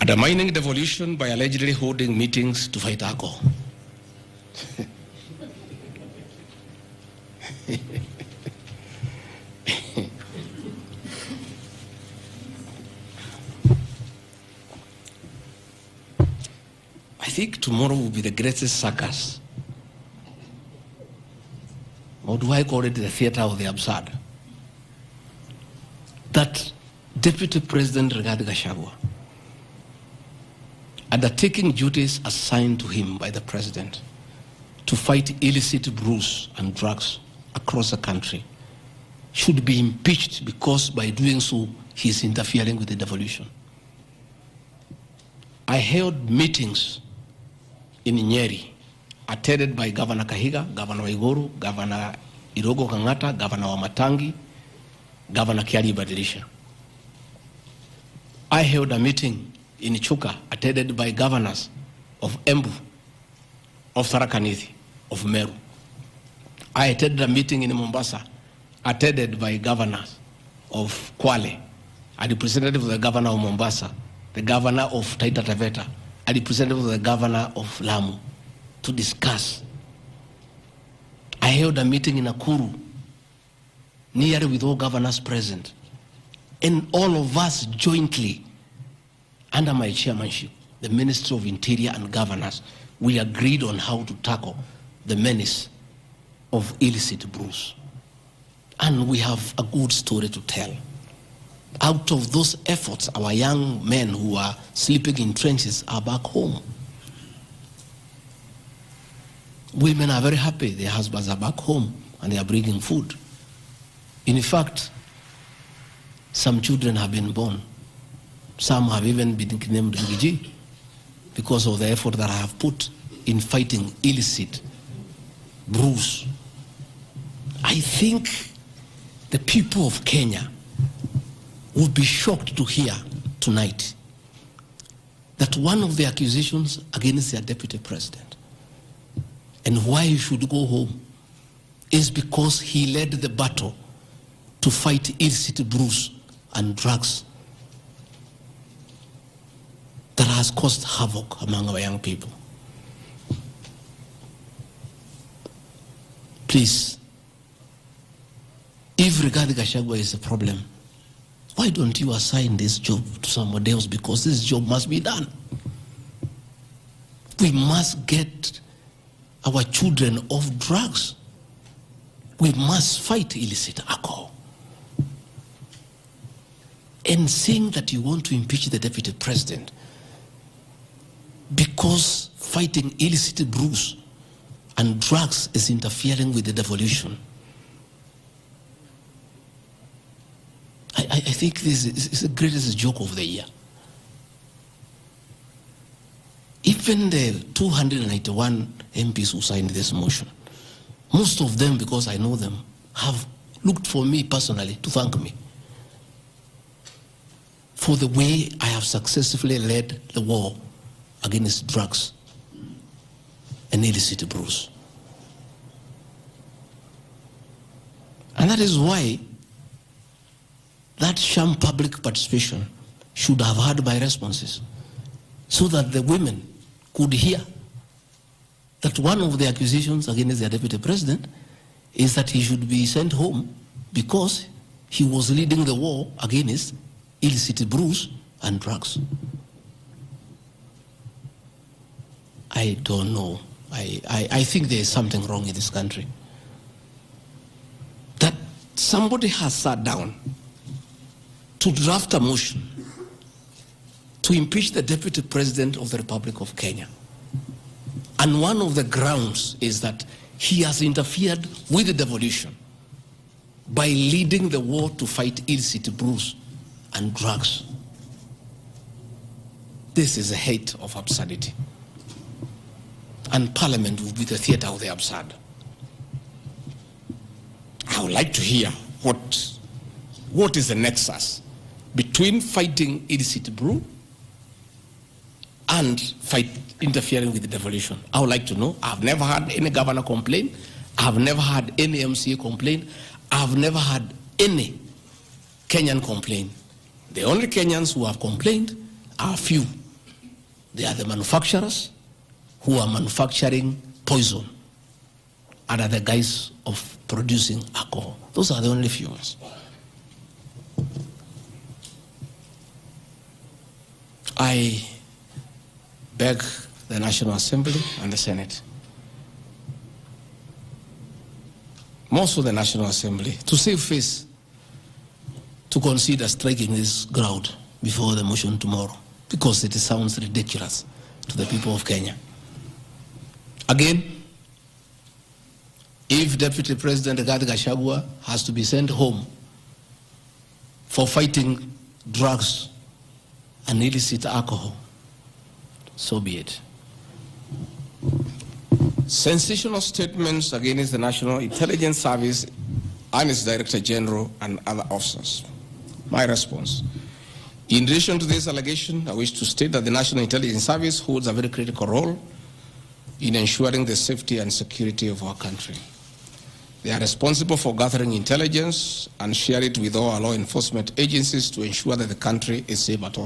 undermining devolution by allegedly holding meetings to fight alcohol. I think tomorrow will be the greatest circus. Or do I call it the theater of the absurd? That Deputy President Gachagua, undertaking duties assigned to him by the President to fight illicit brews and drugs across the country, should be impeached because by doing so, he is interfering with the devolution. I held meetings in Nyeri, attended by Governor Kahiga, Governor Waiguru, Governor Irogo Kangata, Governor Wamatangi, Governor Kiari Badilisha. I held a meeting in Chuka, attended by governors of Embu, of Tharaka Nithi, of Meru. I attended a meeting in Mombasa, attended by governors of Kwale, a representative of the governor of Mombasa, the governor of Taita Taveta, a representative of the governor of Lamu, to discuss. I held a meeting in Nakuru, nearly with all governors present, and all of us jointly, under my chairmanship, the Ministry of Interior and Governors, we agreed on how to tackle the menace of illicit brews. And we have a good story to tell. Out of those efforts, our young men who are sleeping in trenches are back home. Women are very happy. Their husbands are back home and they are bringing food. In fact, some children have been born. Some have even been named Gigi because of the effort that I have put in fighting illicit brews. I think the people of Kenya would be shocked to hear tonight that one of the accusations against their deputy president and why he should go home is because he led the battle to fight illicit brews and drugs that has caused havoc among our young people. Please, if Rigathi Gachagua is a problem, why don't you assign this job to somebody else? Because this job must be done. We must get our children off drugs. We must fight illicit alcohol. And saying that you want to impeach the deputy president because fighting illicit brews and drugs is interfering with the devolution. I think this is the greatest joke of the year. Even the 291 MPs who signed this motion, most of them, because I know them, have looked for me personally to thank me for the way I have successfully led the war against drugs and illicit brews. And that is why that sham public participation should have had my responses, so that the women could hear that one of the accusations against their deputy president is that he should be sent home because he was leading the war against illicit brews and drugs. I don't know. I think there is something wrong in this country. That somebody has sat down to draft a motion to impeach the Deputy President of the Republic of Kenya. And one of the grounds is that he has interfered with the devolution by leading the war to fight illicit brews and drugs. This is a height of absurdity. And Parliament will be the theater of the absurd. I would like to hear what is the nexus between fighting illicit brew and interfering with the devolution. I would like to know. I've never had any governor complain. I've never had any MCA complain. I've never had any Kenyan complain. The only Kenyans who have complained are few They are the manufacturers who are manufacturing poison under the guise of producing alcohol. Those are the only fuels. I beg the National Assembly and the Senate, most of the National Assembly, to save face, to consider striking this ground before the motion tomorrow, because it sounds ridiculous to the people of Kenya. Again, if Deputy President Gachagua has to be sent home for fighting drugs and illicit alcohol, so be it. Sensational statements against the National Intelligence Service and its Director General and other officers. My response. In relation to this allegation, I wish to state that the National Intelligence Service holds a very critical role in ensuring the safety and security of our country. They are responsible for gathering intelligence and share it with all our law enforcement agencies to ensure that the country is safe at all.